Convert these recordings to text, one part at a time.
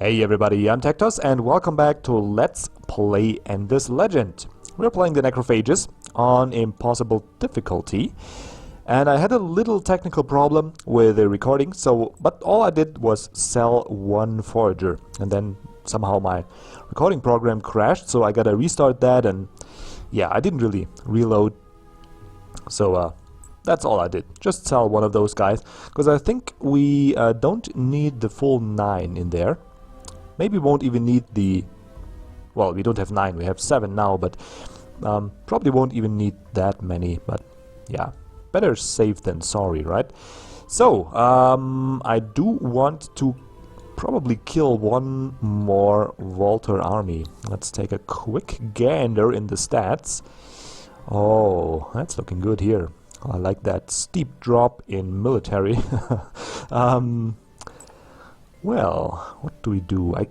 Hey everybody, I'm TecToss and welcome back to Let's Play Endless Legend. We're playing the Necrophages on impossible difficulty, and I had a little technical problem with the recording, but all I did was sell one forager, and then somehow my recording program crashed, so I gotta restart that, and yeah, I didn't really reload, so that's all I did. Just sell one of those guys, because I think we don't need the full 9 in there. Maybe we won't even need the... Well, we don't have 9, we have 7 now, but probably won't even need that many, but yeah. Better safe than sorry, right? So, I do want to probably kill one more Volter army. Let's take a quick gander in the stats. Oh, that's looking good here. I like that steep drop in military. Well, what do we do? I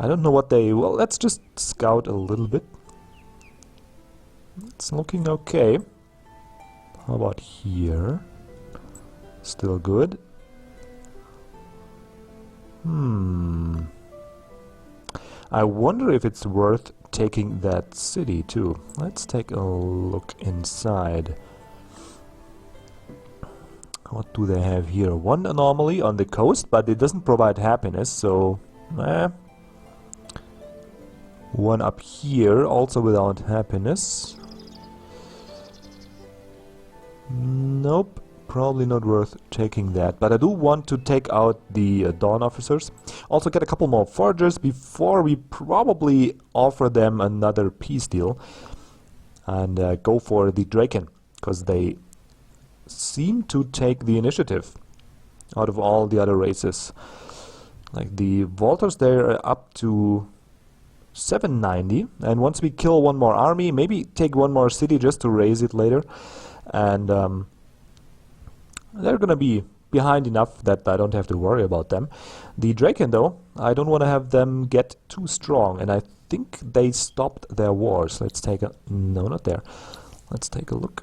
don't know what they... Well, let's just scout a little bit. It's looking okay. How about here? Still good. I wonder if it's worth taking that city too. Let's take a look inside. What do they have here? One anomaly on the coast, but it doesn't provide happiness, so... One up here, also without happiness. Nope, probably not worth taking that. But I do want to take out the Dawn Officers. Also get a couple more foragers before we probably offer them another peace deal. And go for the Draken, because they seem to take the initiative out of all the other races. Like the Volters, they're up to 790, and once we kill one more army, maybe take one more city just to raise it later, and they're gonna be behind enough that I don't have to worry about them. The Draken though, I don't want to have them get too strong, and I think they stopped their wars. Let's take a... no, not there. Let's take a look.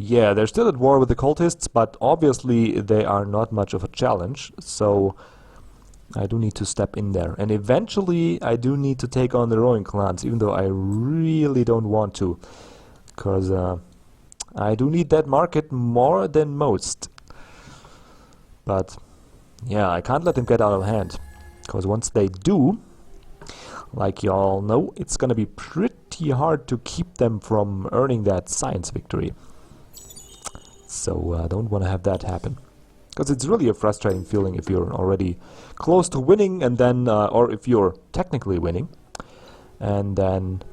Yeah, they're still at war with the cultists, but obviously they are not much of a challenge, so I do need to step in there. And eventually I do need to take on the rowing clans, even though I really don't want to, because I do need that market more than most. But yeah, I can't let them get out of hand, because once they do, like y'all know, it's gonna be pretty hard to keep them from earning that science victory. So I don't want to have that happen, because it's really a frustrating feeling if you're already close to winning, and then or if you're technically winning and then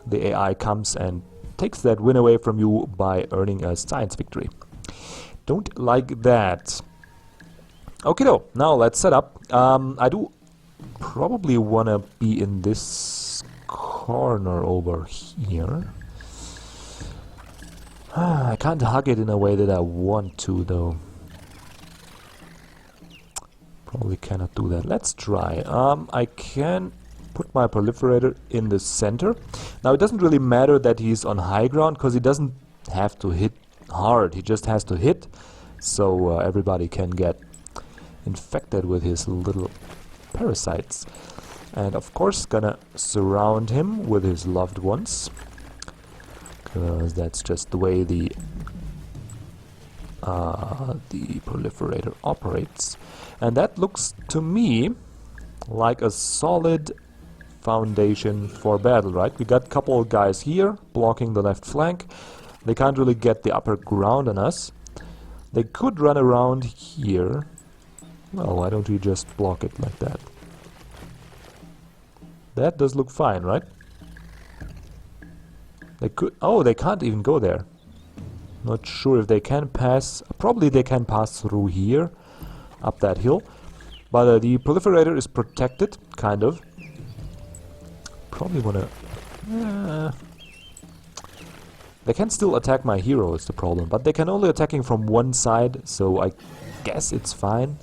the AI comes and takes that win away from you by earning a science victory. Don't like that. Okay though, now let's set up. I do probably want to be in this corner over here. I can't hug it in a way that I want to, though. Probably cannot do that. Let's try. I can put my proliferator in the center. Now, it doesn't really matter that he's on high ground, because he doesn't have to hit hard. He just has to hit, so everybody can get infected with his little parasites. And, of course, gonna surround him with his loved ones, because that's just the way the proliferator operates. And that looks to me like a solid foundation for battle, right? We got a couple of guys here blocking the left flank. They can't really get the upper ground on us. They could run around here. Well, why don't we just block it like that? That does look fine, right? They could... oh, they can't even go there. Not sure if they can pass... probably they can pass through here, up that hill. But the proliferator is protected, kind of. Probably wanna... they can still attack my hero, is the problem. But they can only attacking from one side, so I guess it's fine.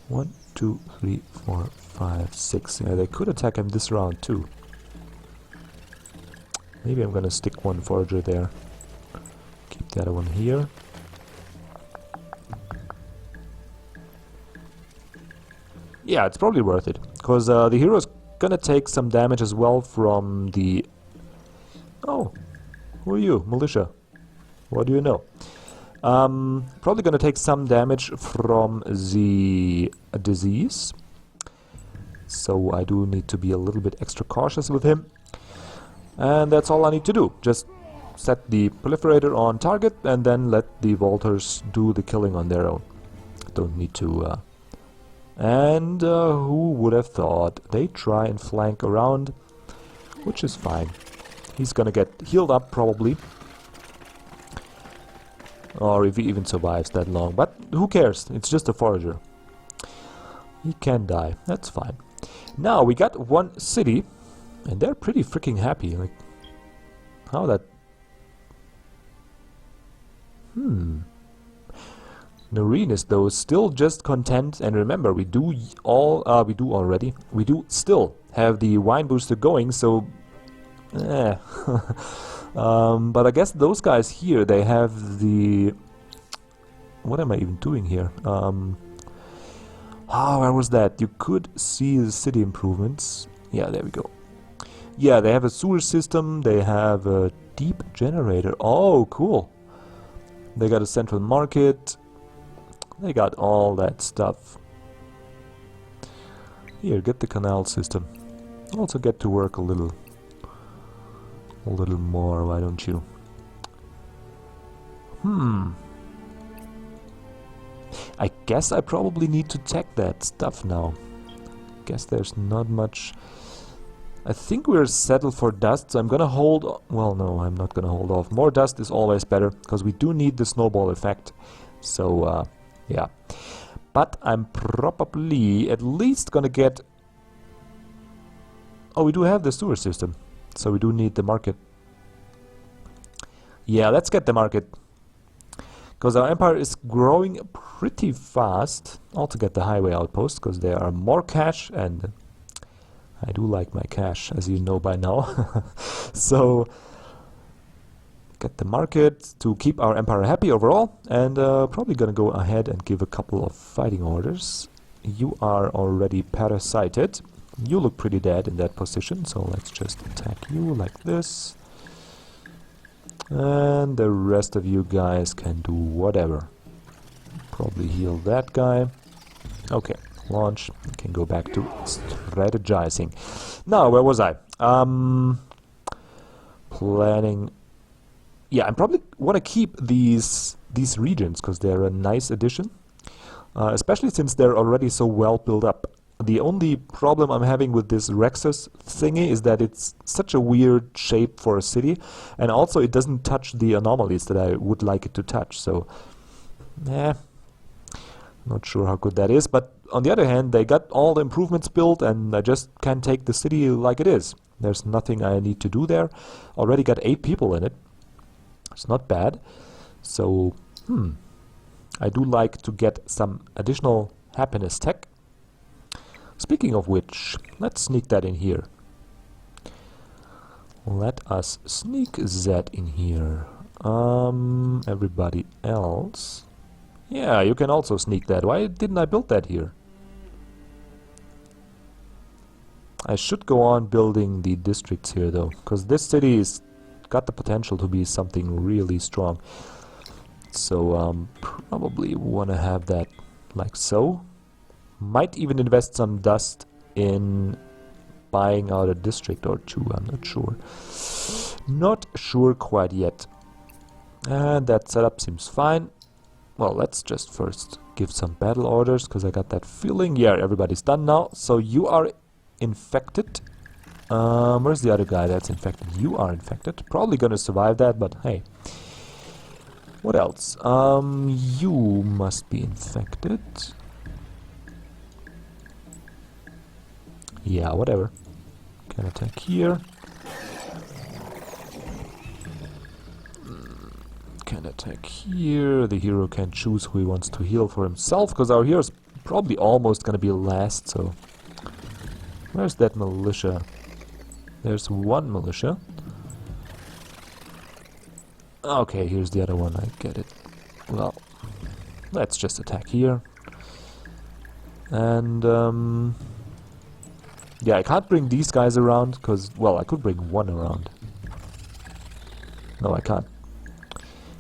1, 2, 3, 4, 5, 6. Yeah, they could attack him this round too. Maybe I'm gonna stick one forager there. Keep the other one here. Yeah, it's probably worth it, because the hero's gonna take some damage as well from the... Oh, who are you? Militia. What do you know? Probably gonna take some damage from the disease. So I do need to be a little bit extra cautious with him. And that's all I need to do. Just set the proliferator on target and then let the Volters do the killing on their own. Don't need to... And who would have thought? They try and flank around, which is fine. He's gonna get healed up probably. Or if he even survives that long. But who cares? It's just a forager. He can die. That's fine. Now we got one city. And they're pretty freaking happy. Like, how that... Noreen is though still just content, and remember we do still have the wine booster going, so but I guess those guys here, they have the... What am I even doing here? Where was that? You could see the city improvements. Yeah, there we go. Yeah, they have a sewer system, they have a deep generator. Oh, cool. They got a central market. They got all that stuff. Here, get the canal system. Also get to work a little more, why don't you? I guess I probably need to tech that stuff now. Guess there's not much... I think we're settled for dust, so I'm gonna hold... Well, no, I'm not gonna hold off. More dust is always better, because we do need the snowball effect. So, yeah. But I'm probably at least gonna get... Oh, we do have the sewer system, so we do need the market. Yeah, let's get the market. Because our empire is growing pretty fast. Also get the highway outpost, because there are more cash, and I do like my cash, as you know by now. So, get the market to keep our empire happy overall, and probably gonna go ahead and give a couple of fighting orders. You are already parasited. You look pretty dead in that position, so let's just attack you like this. And the rest of you guys can do whatever. Probably heal that guy. Okay, launch. We can go back to strategizing. Now, where was I? Planning. Yeah, I probably want to keep these regions because they're a nice addition, especially since they're already so well built up. The only problem I'm having with this Rexus thingy is that it's such a weird shape for a city, and also it doesn't touch the anomalies that I would like it to touch, so not sure how good that is. But on the other hand, they got all the improvements built, and I just can take the city like it is. There's nothing I need to do there. Already got 8 people in it. It's not bad. So, I do like to get some additional happiness tech. Speaking of which, let's sneak that in here. Let us sneak that in here. Everybody else. Yeah, you can also sneak that. Why didn't I build that here? I should go on building the districts here though, because this city is got the potential to be something really strong. So probably want to have that like so. Might even invest some dust in buying out a district or two, I'm not sure. Not sure quite yet. And that setup seems fine. Well, let's just first give some battle orders, because I got that feeling. Yeah, everybody's done now. So you are infected. Where's the other guy that's infected? You are infected. Probably gonna survive that, but hey. What else? You must be infected. Yeah, whatever. Can attack here. Can attack here. The hero can choose who he wants to heal for himself, because our hero's probably almost gonna be last, so... Where's that militia? There's one militia. Okay, here's the other one, I get it. Well, let's just attack here. And yeah, I can't bring these guys around because, well, I could bring one around. No, I can't.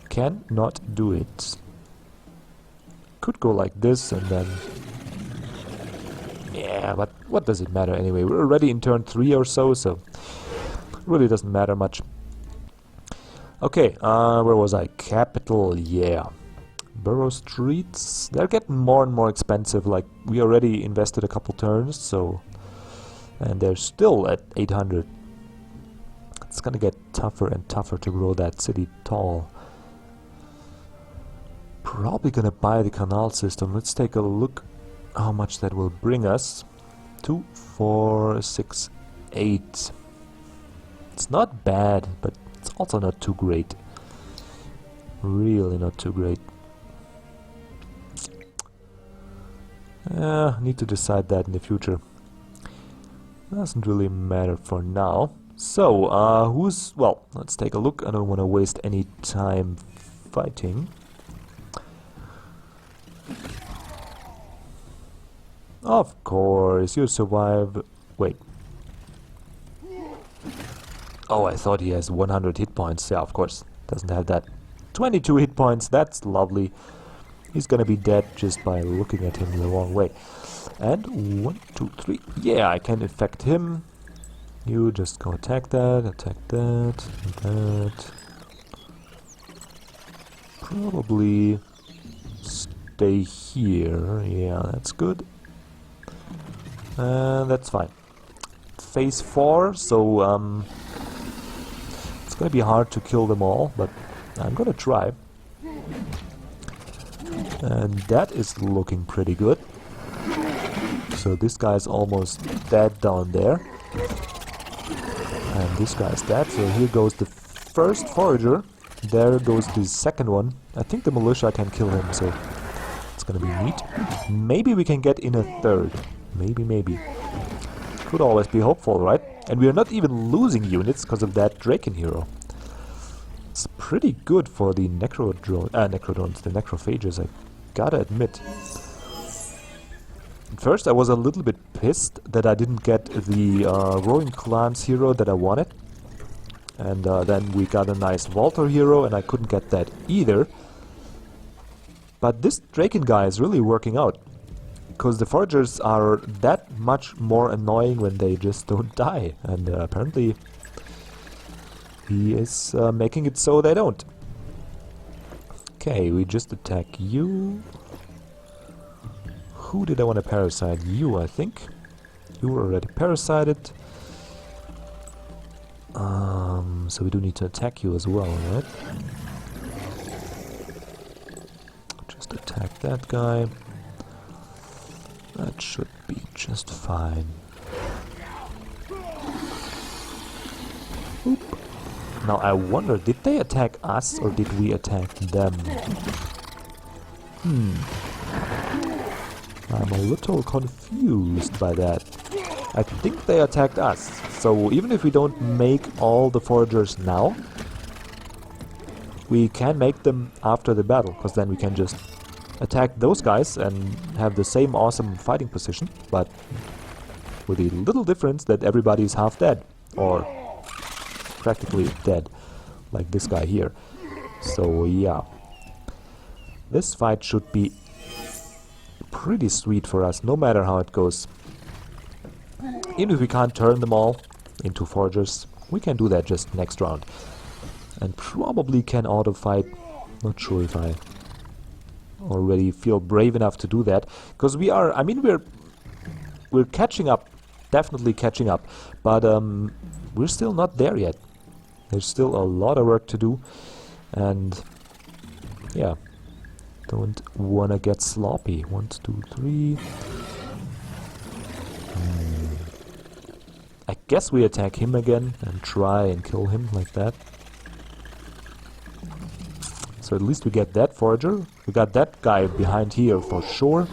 Cannot do it. Could go like this and then... Yeah, but what does it matter anyway? We're already in turn 3 or so, so... really doesn't matter much. Okay, where was I? Capital, yeah. Borough Streets, they're getting more and more expensive, like we already invested a couple turns, so... And they're still at 800. It's gonna get tougher and tougher to grow that city tall. Probably gonna buy the canal system. Let's take a look how much that will bring us. 2, 4, 6, 8. It's not bad, but it's also not too great. Really not too great. Need to decide that in the future. Doesn't really matter for now. So, who's... Well, let's take a look. I don't want to waste any time fighting. Of course, you survive... Wait. Oh, I thought he has 100 hit points. Yeah, of course. Doesn't have that. 22 hit points, that's lovely. He's gonna be dead just by looking at him the wrong way. And 1, 2, 3. Yeah, I can infect him. You just go attack that, and that. Probably stay here. Yeah, that's good. That's fine. Phase 4, so it's gonna be hard to kill them all, but I'm gonna try. And that is looking pretty good. So this guy's almost dead down there. And this guy's dead, so here goes the first forager. There goes the second one. I think the militia can kill him, so it's gonna be neat. Maybe we can get in a third. Maybe. Could always be hopeful, right? And we are not even losing units because of that Draken hero. It's pretty good for the necrodrones, the necrophages, I gotta admit. At first I was a little bit pissed that I didn't get the Roaring Clans hero that I wanted. And then we got a nice Walter hero and I couldn't get that either. But this Draken guy is really working out. Because the foragers are that much more annoying when they just don't die. And apparently he is making it so they don't. Okay, we just attack you. Who did I want to parasite? You, I think. You were already parasited. So we do need to attack you as well, right? Just attack that guy. That should be just fine. Oop. Now I wonder, did they attack us or did we attack them? I'm a little confused by that. I think they attacked us. So even if we don't make all the foragers now, we can make them after the battle, because then we can just attack those guys and have the same awesome fighting position, but with the little difference that everybody's half dead, or practically dead, like this guy here. So yeah, this fight should be pretty sweet for us, no matter how it goes. Even if we can't turn them all into foragers, we can do that just next round. And probably can auto-fight. Not sure if I already feel brave enough to do that. Because we are, I mean, we're catching up. Definitely catching up. But we're still not there yet. There's still a lot of work to do. And yeah, don't wanna get sloppy. 1, 2, 3. I guess we attack him again and try and kill him like that. So at least we get that forager. We got that guy behind here for sure.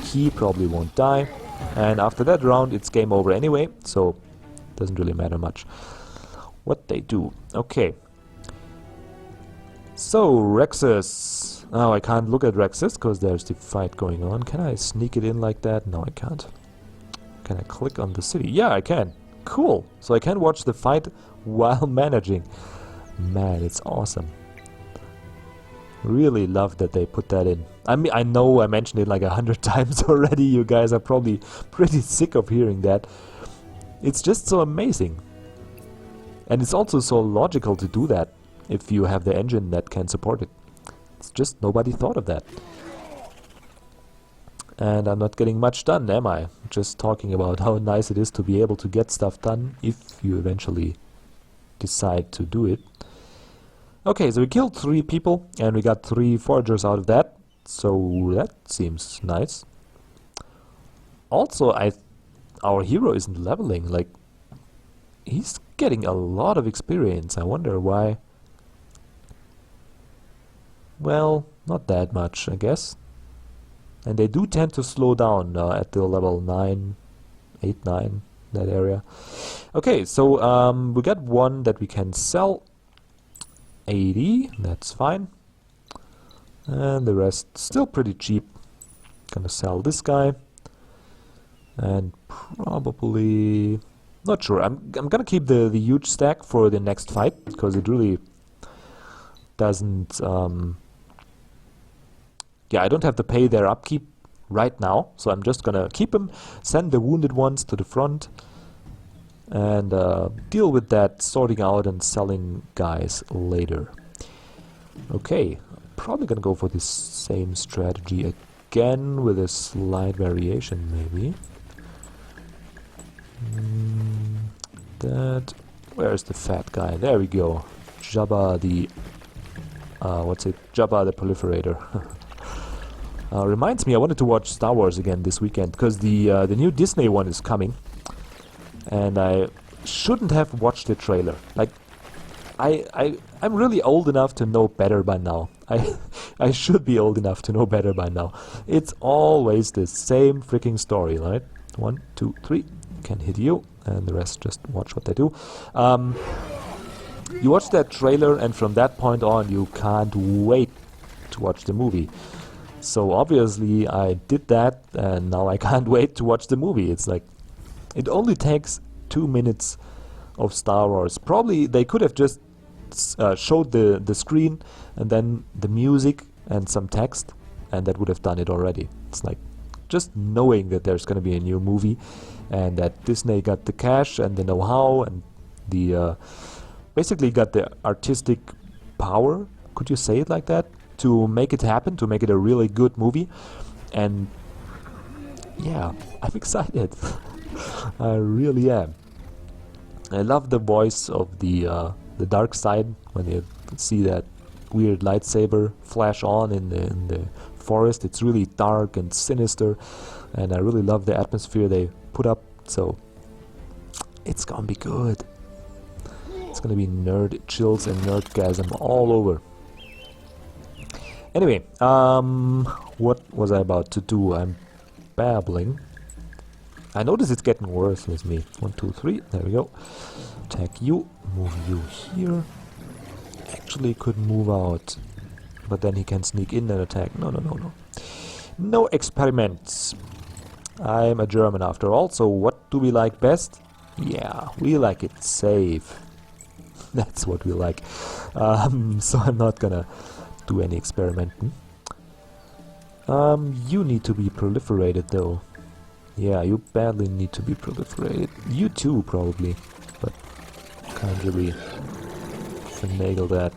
He probably won't die. And after that round it's game over anyway, so doesn't really matter much what they do. Okay. So Rexus. Oh, I can't look at Rex's because there's the fight going on. Can I sneak it in like that? No, I can't. Can I click on the city? Yeah, I can. Cool. So I can watch the fight while managing. Man, it's awesome. Really love that they put that in. I mean, I know I mentioned it like 100 times already. You guys are probably pretty sick of hearing that. It's just so amazing. And it's also so logical to do that if you have the engine that can support it. It's just nobody thought of that. And I'm not getting much done, am I? Just talking about how nice it is to be able to get stuff done if you eventually decide to do it. Okay, so we killed 3 people and we got 3 foragers out of that. So that seems nice. Also, our hero isn't leveling. Like, he's getting a lot of experience. I wonder why. Well, not that much, I guess. And they do tend to slow down at the level 9, 8, 9, that area. Okay, so we got 1 that we can sell. 80, that's fine. And the rest still pretty cheap. Gonna sell this guy. And probably... not sure. I'm gonna keep the huge stack for the next fight, because it really doesn't... yeah, I don't have to pay their upkeep right now, so I'm just gonna keep them, send the wounded ones to the front, and deal with that sorting out and selling guys later. Okay, probably gonna go for this same strategy again with a slight variation maybe. Where's the fat guy? There we go. Jabba the... what's it? Jabba the Proliferator. Reminds me, I wanted to watch Star Wars again this weekend, because the new Disney one is coming. And I shouldn't have watched the trailer. Like, I'm really old enough to know better by now. I should be old enough to know better by now. It's always the same freaking story, right? 1, 2, 3. Can hit you, and the rest just watch what they do. You watch that trailer, and from that point on, you can't wait to watch the movie. So obviously, I did that, and now I can't wait to watch the movie. It's like, it only takes 2 minutes of Star Wars. Probably they could have just showed the screen and then the music and some text, and that would have done it already. It's like just knowing that there's going to be a new movie and that Disney got the cash and the know-how and the basically got the artistic power, could you say it like that, to make it happen, to make it a really good movie. And yeah, I'm excited. I really am. I love the voice of the dark side when you see that weird lightsaber flash on in the forest. It's really dark and sinister, and I really love the atmosphere they put up. So it's gonna be good. It's gonna be nerd chills and nerdgasm all over. Anyway, what was I about to do? I'm babbling. I notice it's getting worse with me. 1, 2, 3. There we go. Attack you. Move you here. Actually could move out. But then he can sneak in and attack. No, no, no, no. No experiments. I'm a German after all, so what do we like best? Yeah, we like it safe. That's what we like. So I'm not gonna do any experimenting. You need to be proliferated though. Yeah, you badly need to be proliferated. You too, probably. But can't really finagle that.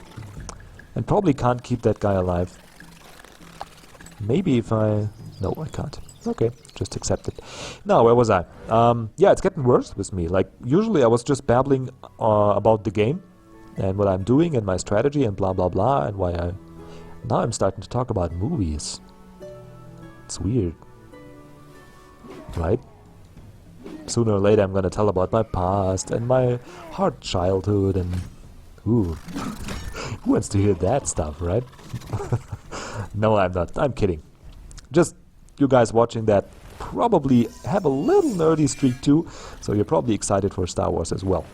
And probably can't keep that guy alive. Maybe if I... No, I can't. Okay, just accept it. Now, where was I? Yeah, it's getting worse with me. Like, usually I was just babbling about the game and what I'm doing and my strategy and blah blah blah and why I... Now I'm starting to talk about movies. It's weird. Right? Sooner or later I'm gonna tell about my past and my hard childhood and... Ooh. Who wants to hear that stuff, right? No, I'm not. I'm kidding. Just you guys watching that probably have a little nerdy streak too, so you're probably excited for Star Wars as well.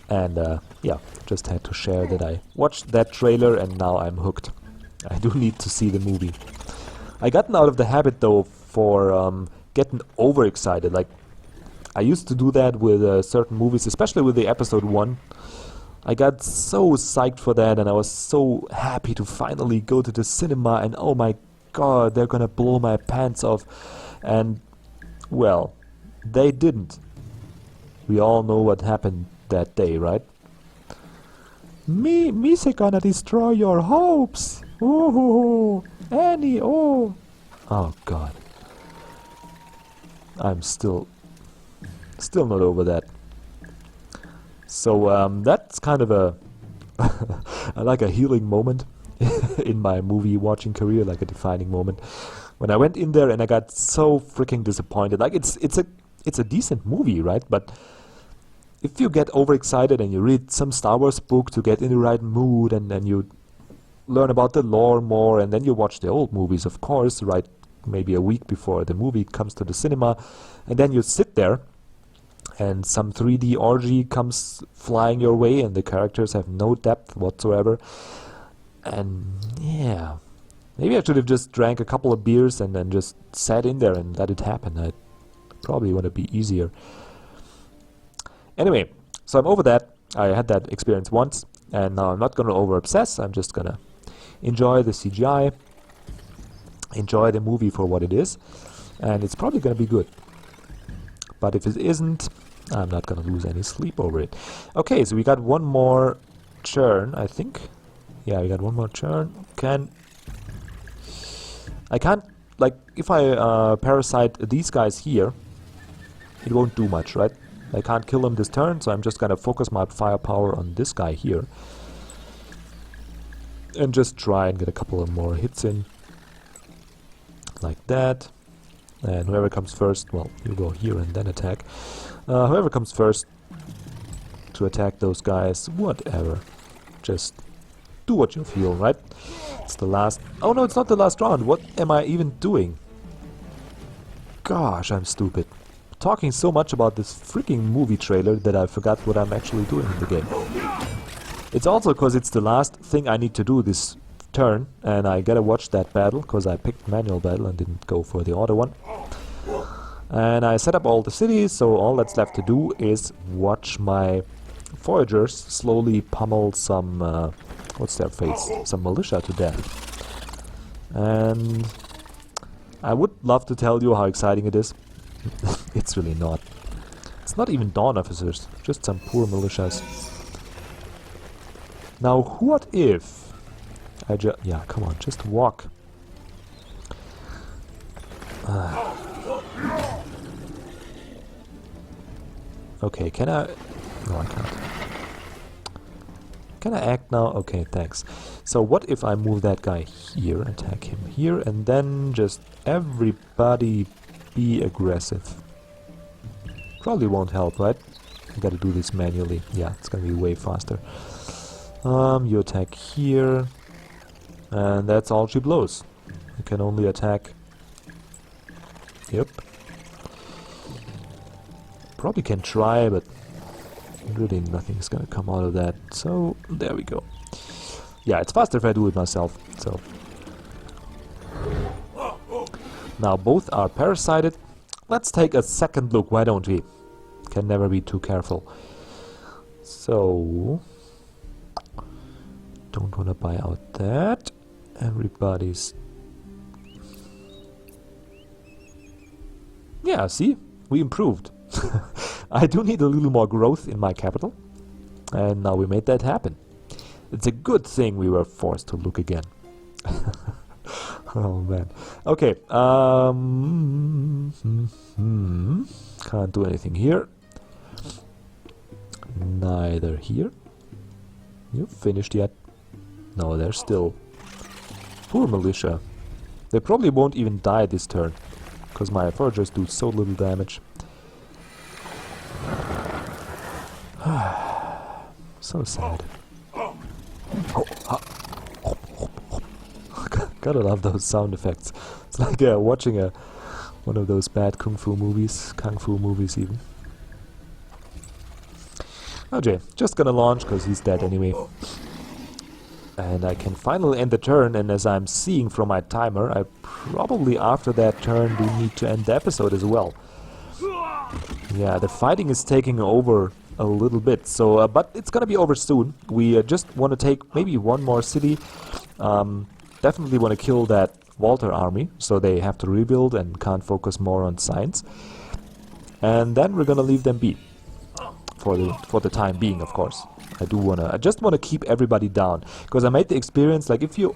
And yeah, just had to share that I watched that trailer and now I'm hooked. I do need to see the movie. I gotten out of the habit though for getting overexcited. Like I used to do that with certain movies, especially with the episode 1. I got so psyched for that, and I was so happy to finally go to the cinema, and oh my god, they're gonna blow my pants off. And well, they didn't. We all know what happened that day, right? Me's gonna destroy your hopes. Oh, Annie, oh. Oh god. I'm still not over that. So that's kind of a like a healing moment in my movie watching career, like a defining moment. When I went in there and I got so freaking disappointed. Like it's a decent movie, right? But if you get overexcited and you read some Star Wars book to get in the right mood, and then you learn about the lore more, and then you watch the old movies, of course, right? Maybe a week before the movie comes to the cinema, and then you sit there and some 3D orgy comes flying your way and the characters have no depth whatsoever. And yeah, maybe I should have just drank a couple of beers and then just sat in there and let it happen. I probably want to be easier. Anyway, so I'm over that. I had that experience once, and now I'm not going to over-obsess. I'm just going to enjoy the CGI, enjoy the movie for what it is, and it's probably going to be good. But if it isn't, I'm not going to lose any sleep over it. Okay, so we got one more churn, I think. Yeah, we got one more churn. I can't, like, if I parasite these guys here, it won't do much, right? I can't kill him this turn, so I'm just going to focus my firepower on this guy here. And just try and get a couple of more hits in. Like that. And whoever comes first, well, you go here and then attack. Whoever comes first to attack those guys, whatever. Just do what you feel, right? It's the last... Oh no, it's not the last round. What am I even doing? Gosh, I'm stupid. Talking so much about this freaking movie trailer that I forgot what I'm actually doing in the game. It's also because it's the last thing I need to do this turn, and I gotta watch that battle because I picked manual battle and didn't go for the auto one. And I set up all the cities, so all that's left to do is watch my foragers slowly pummel some what's their face? Some militia to death. And I would love to tell you how exciting it is. It's really not. It's not even Dawn officers, just some poor militias. Now what if yeah, come on, just walk. Okay, can I... No, I can't. Can I act now? Okay, thanks. So what if I move that guy here, attack him here, and then just everybody be aggressive? Probably won't help, right? I gotta do this manually. Yeah, it's gonna be way faster. You attack here, and that's all she blows. You can only attack... Yep. Probably can try, but really nothing's gonna come out of that. So, there we go. Yeah, it's faster if I do it myself, so... Now both are parasited. Let's take a second look, why don't we? Can never be too careful. So... Don't wanna buy out that. Everybody's... Yeah, see? We improved. I do need a little more growth in my capital. And now we made that happen. It's a good thing we were forced to look again. Oh man. Okay. Can't do anything here. Neither here. You finished yet? No, they're still... Poor militia. They probably won't even die this turn, because my foragers do so little damage. So sad. Gotta love those sound effects. It's like watching one of those bad kung fu movies even. Okay, just gonna launch because he's dead anyway. And I can finally end the turn, and as I'm seeing from my timer, I probably after that turn do need to end the episode as well. Yeah, the fighting is taking over a little bit, so but it's gonna be over soon. We just want to take maybe one more city. Definitely want to kill that Walter army, so they have to rebuild and can't focus more on science. And then we're gonna leave them be for the time being, of course. I just wanna keep everybody down, because I made the experience, like if you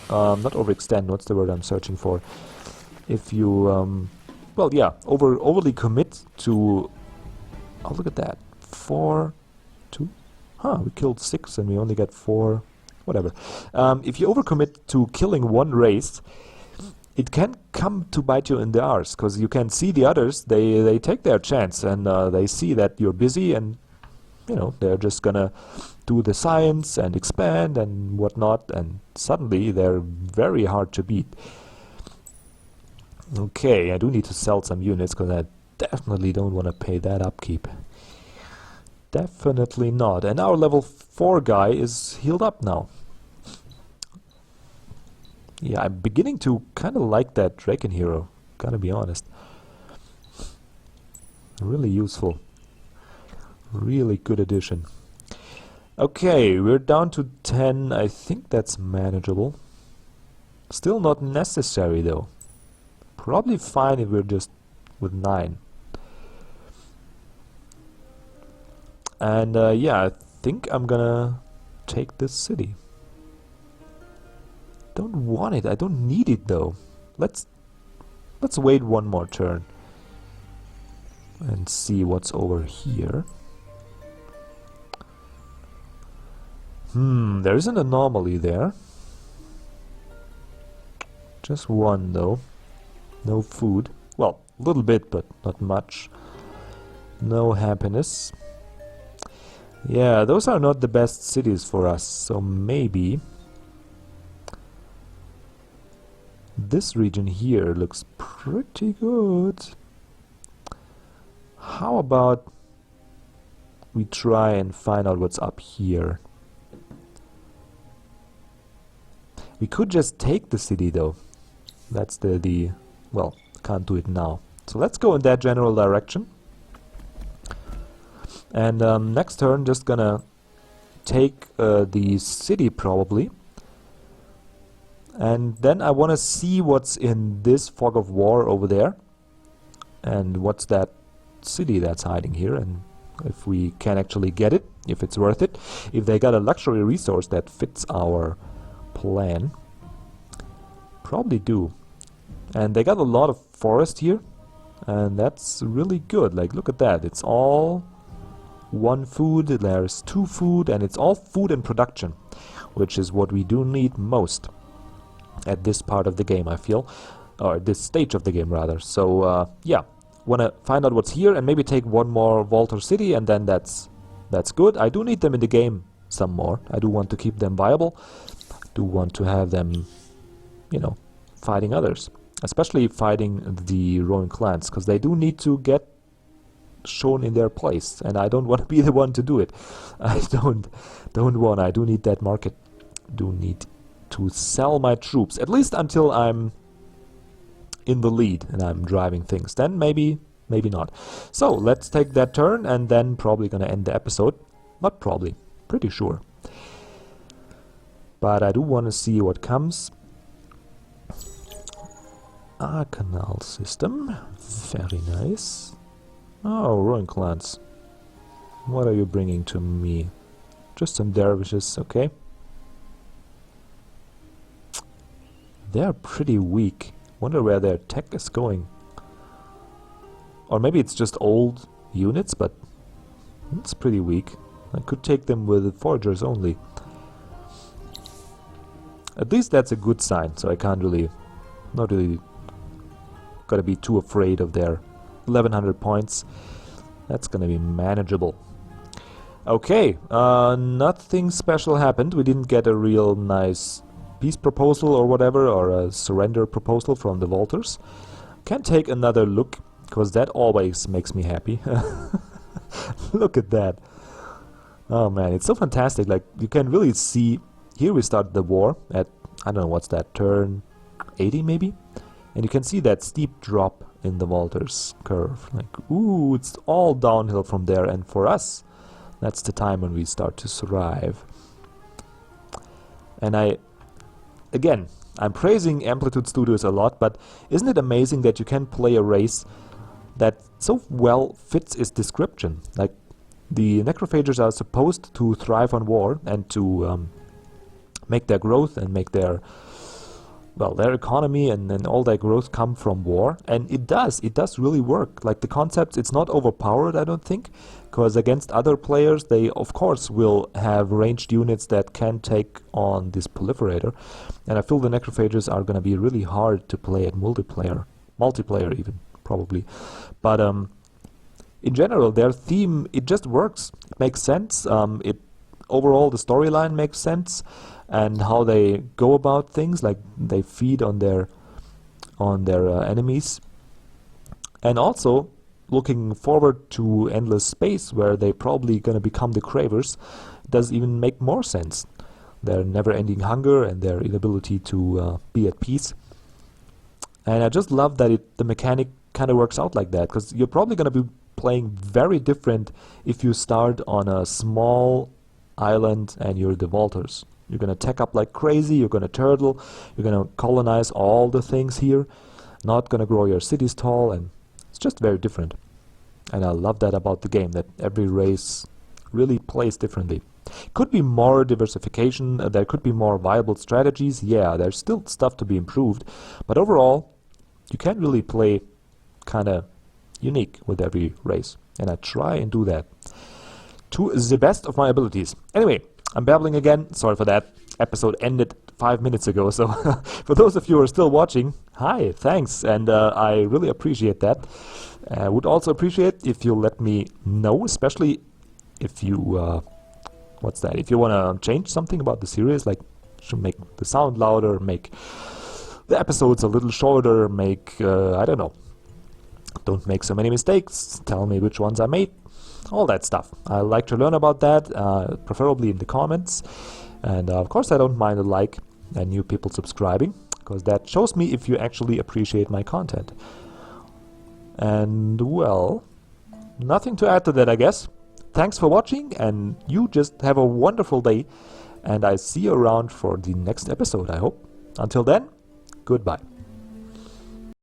not overextend, what's the word I'm searching for? If you well, yeah, overly commit to, oh look at that, 4, 2, we killed 6 and we only got 4, whatever. If you overcommit to killing one race, it can come to bite you in the arse, because you can see the others, they take their chance, and they see that you're busy, and you know, they're just gonna do the science and expand and whatnot, and suddenly they're very hard to beat. Okay, I do need to sell some units, because I definitely don't want to pay that upkeep. Definitely not. And our level 4 guy is healed up now. Yeah, I'm beginning to kind of like that Draken hero, gotta be honest. Really useful. Really good addition. Okay, we're down to 10. I think that's manageable. Still not necessary though. Probably fine if we're just with 9. And yeah, I think I'm gonna take this city. Don't want it. I don't need it though. Let's wait one more turn and see what's over here. There is an anomaly there. Just one though. No food. Well, a little bit, but not much. No happiness. Yeah, those are not the best cities for us, so maybe this region here looks pretty good. How about we try and find out what's up here? We could just take the city though. That's the well, can't do it now. So let's go in that general direction. And next turn just gonna take the city probably. And then I want to see what's in this fog of war over there. And what's that city that's hiding here, and if we can actually get it, if it's worth it. If they got a luxury resource that fits our plan. Probably do. And they got a lot of forest here, and that's really good. Like, look at that. It's all 1 food, there's 2 food, and it's all food and production, which is what we do need most at this part of the game, I feel. Or this stage of the game, rather. So, yeah. Want to find out what's here and maybe take one more Walter City, and then that's good. I do need them in the game some more. I do want to keep them viable. Do want to have them, you know, fighting others. Especially fighting the roaming clans, because they do need to get shown in their place, and I don't want to be the one to do it. I don't want. I do need that market. Do need to sell my troops, at least until I'm in the lead and I'm driving things. Then maybe not. So let's take that turn, and then probably gonna end the episode. Not probably, pretty sure. But I do want to see what comes. Canal system, very nice. Oh, ruin clans. What are you bringing to me? Just some dervishes, okay. They're pretty weak. Wonder where their tech is going. Or maybe it's just old units, but it's pretty weak. I could take them with foragers only. At least that's a good sign, so I can't really, not really gotta be too afraid of their 1100 points. That's gonna be manageable. Okay, nothing special happened. We didn't get a real nice peace proposal or whatever, or a surrender proposal from the Walters. Can take another look, because that always makes me happy. Look at that. Oh man, it's so fantastic. Like, you can really see, here we start the war at, I don't know, what's that, turn 80 maybe? And you can see that steep drop in the Walters curve. Like, ooh, it's all downhill from there. And for us, that's the time when we start to thrive. And again, I'm praising Amplitude Studios a lot, but isn't it amazing that you can play a race that so well fits its description? Like, the Necrophages are supposed to thrive on war and to make their growth and make their, well, their economy and all their growth come from war. And it does really work. Like, the concepts, it's not overpowered, I don't think, because against other players, they of course will have ranged units that can take on this proliferator. And I feel the Necrophages are going to be really hard to play at multiplayer even, probably. But in general, their theme, it just works. It makes sense. Overall, the storyline makes sense, and how they go about things, like they feed on their enemies, and also looking forward to endless space, where they probably gonna become the cravers, does even make more sense. Their never-ending hunger and their inability to be at peace. And I just love that the mechanic kind of works out like that, because you're probably gonna be playing very different if you start on a small island and you're the Walters. You're gonna tech up like crazy, you're gonna turtle, you're gonna colonize all the things here, not gonna grow your cities tall, and it's just very different. And I love that about the game, that every race really plays differently. Could be more diversification, there could be more viable strategies, yeah, there's still stuff to be improved, but overall, you can really play kinda unique with every race, and I try and do that to the best of my abilities. Anyway, I'm babbling again, sorry for that. Episode ended 5 minutes ago, so for those of you who are still watching, hi, thanks, and I really appreciate that. I would also appreciate if you let me know, especially if you, if you want to change something about the series, like should make the sound louder, make the episodes a little shorter, make, I don't know, don't make so many mistakes, tell me which ones I made, all that stuff. I like to learn about that, preferably in the comments. And of course I don't mind a like and new people subscribing, because that shows me if you actually appreciate my content. And well, nothing to add to that, I guess. Thanks for watching, and you just have a wonderful day, and I see you around for the next episode, I hope. Until then, goodbye.